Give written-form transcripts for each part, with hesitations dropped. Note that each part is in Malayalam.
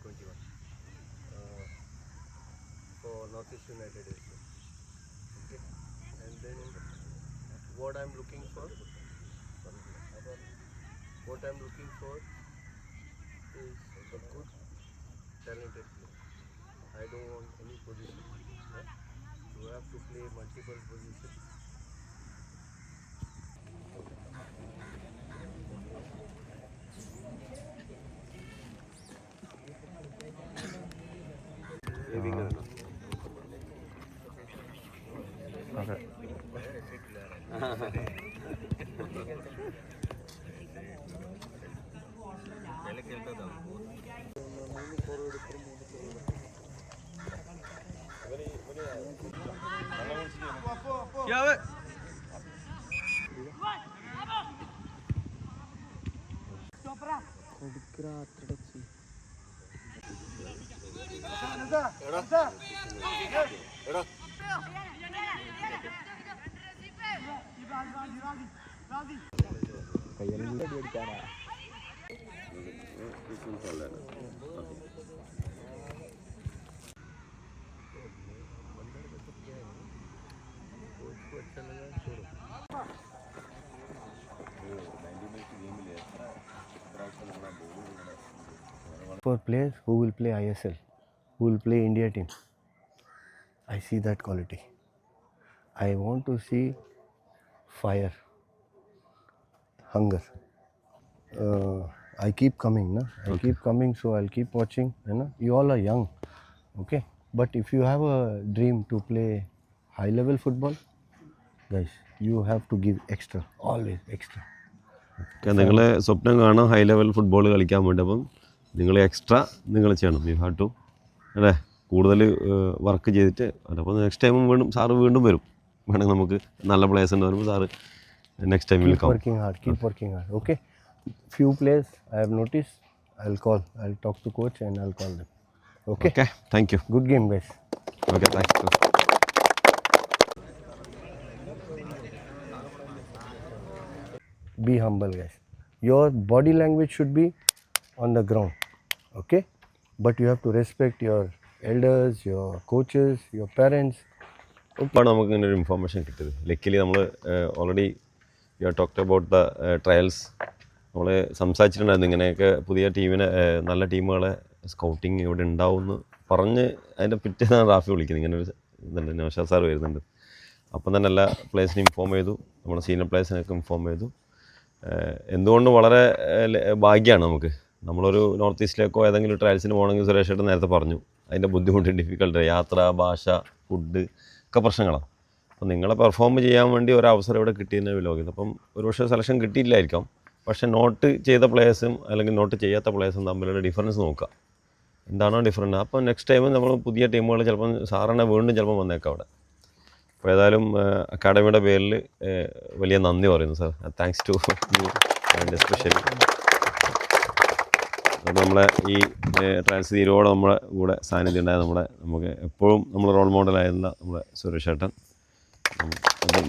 21 for Northeast United AC. Okay, and then what I'm looking for is a good talented player. I don't want any position. Yeah? You have to play multiple positions. For players who will play ISL, who will play India team, I see that quality. I want to see fire, hunger. I keep coming, keep coming, so I'll keep watching. You all are young, okay? But if you have a dream to play high-level football, guys, you have to give extra, always extra. നിങ്ങൾ സ്വപ്നം കാണാം ഹൈ ലെവൽ ഫുട്ബോൾ കളിക്കാൻ വേണ്ടി. അപ്പം നിങ്ങൾ എക്സ്ട്രാ നിങ്ങൾ ചെയ്യണം. യു ഹാവ് ടു അല്ലേ, കൂടുതൽ വർക്ക് ചെയ്തിട്ട്. അപ്പോൾ നെക്സ്റ്റ് ടൈമും വീണ്ടും സാറ് വീണ്ടും വരും. വേണമെങ്കിൽ നമുക്ക് നല്ല പ്ലേയേഴ്സ് ഉണ്ട് വരുമ്പോൾ sir next time will come. Keep working hard, okay? Few players I have noticed, I'll talk to coach and I'll call them. Okay, thank you. Good game, guys. Okay, thanks. Be humble, guys. Your body language should be on the ground, okay? But you have to respect your elders, your coaches, your parents. ഇപ്പോൾ നമുക്ക് ഇങ്ങനെ ഒരു ഇൻഫോർമേഷൻ കിട്ടിയത്. ലക്കിലി നമ്മൾ already you are talked about the trials. നമ്മൾ സംസാരിച്ചിട്ടുണ്ടായിരുന്നു ഇങ്ങനെയൊക്കെ പുതിയ ടീമിനെ, നല്ല ടീമുകളെ സ്കൗട്ടിങ് ഇവിടെ ഉണ്ടാവുമെന്ന് പറഞ്ഞ് അതിൻ്റെ പിറ്റേന്നാണ് റാഫി വിളിക്കുന്നത്. ഇങ്ങനെ ഒരു ഇതുണ്ട്, നൗഷാദ് സാർ വരുന്നുണ്ട്. അപ്പം തന്നെ എല്ലാ പ്ലേയേഴ്സിനും ഇൻഫോം ചെയ്തു, നമ്മുടെ സീനിയർ പ്ലേയേഴ്സിനൊക്കെ ഇൻഫോം ചെയ്തു. എന്തുകൊണ്ടും വളരെ ഭാഗ്യമാണ് നമുക്ക്. നമ്മളൊരു നോർത്ത് ഈസ്റ്റിലേക്കോ ഏതെങ്കിലും ട്രയൽസിന് പോകണമെങ്കിൽ സുരേഷ് ഏട്ടൻ നേരത്തെ പറഞ്ഞു അതിൻ്റെ ബുദ്ധിമുട്ട്, ഡിഫിക്കൽട്ട്, യാത്ര, ഭാഷ, ഫുഡ് ഒക്കെ പ്രശ്നങ്ങളാണ്. അപ്പം നിങ്ങളെ പെർഫോം ചെയ്യാൻ വേണ്ടി ഒരു അവസരം ഇവിടെ കിട്ടിയതിനെ വിലോകിയത്. അപ്പം ഒരു പക്ഷേ സെലക്ഷൻ കിട്ടിയില്ലായിരിക്കാം, പക്ഷേ നോട്ട് ചെയ്ത പ്ലേയേഴ്സും അല്ലെങ്കിൽ നോട്ട് ചെയ്യാത്ത പ്ലേയേഴ്സും തമ്മിലുള്ള ഡിഫറൻസ് നോക്കുക. എന്താണോ ഡിഫറൻറ്റ്. അപ്പോൾ നെക്സ്റ്റ് ടൈം നമ്മൾ പുതിയ ടീമുകൾ ചിലപ്പം സാറിനെ വീണ്ടും ചിലപ്പം വന്നേക്കാം അവിടെ. അപ്പോൾ ഏതായാലും അക്കാഡമിയുടെ പേരിൽ വലിയ നന്ദി പറയുന്നു sir. Thanks to you and especially നമ്മളെ ഈ ട്രയൽസ് തീരോടെ നമ്മളെ കൂടെ സാന്നിധ്യം ഉണ്ടായ നമുക്ക് എപ്പോഴും നമ്മൾ റോൾ മോഡലായിരുന്ന നമ്മുടെ സുരേഷ് ഏട്ടൻ,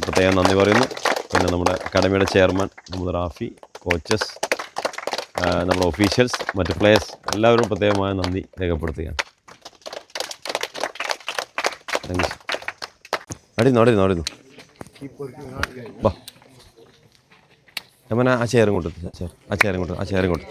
പ്രത്യേകം നന്ദി പറയുന്നു. പിന്നെ നമ്മുടെ അക്കാഡമിയുടെ ചെയർമാൻ മുഹമ്മദ് റാഫി, കോച്ചസ്, നമ്മുടെ ഒഫീഷ്യൽസ്, മറ്റ് പ്ലേയേഴ്സ് എല്ലാവരും പ്രത്യേകമായ നന്ദി രേഖപ്പെടുത്തുകയാണ്. Thank you. അടിന്നു വാ ഞാൻ ആ ചെയറും കൊണ്ടു, ആ ചെയറും കൊണ്ടു.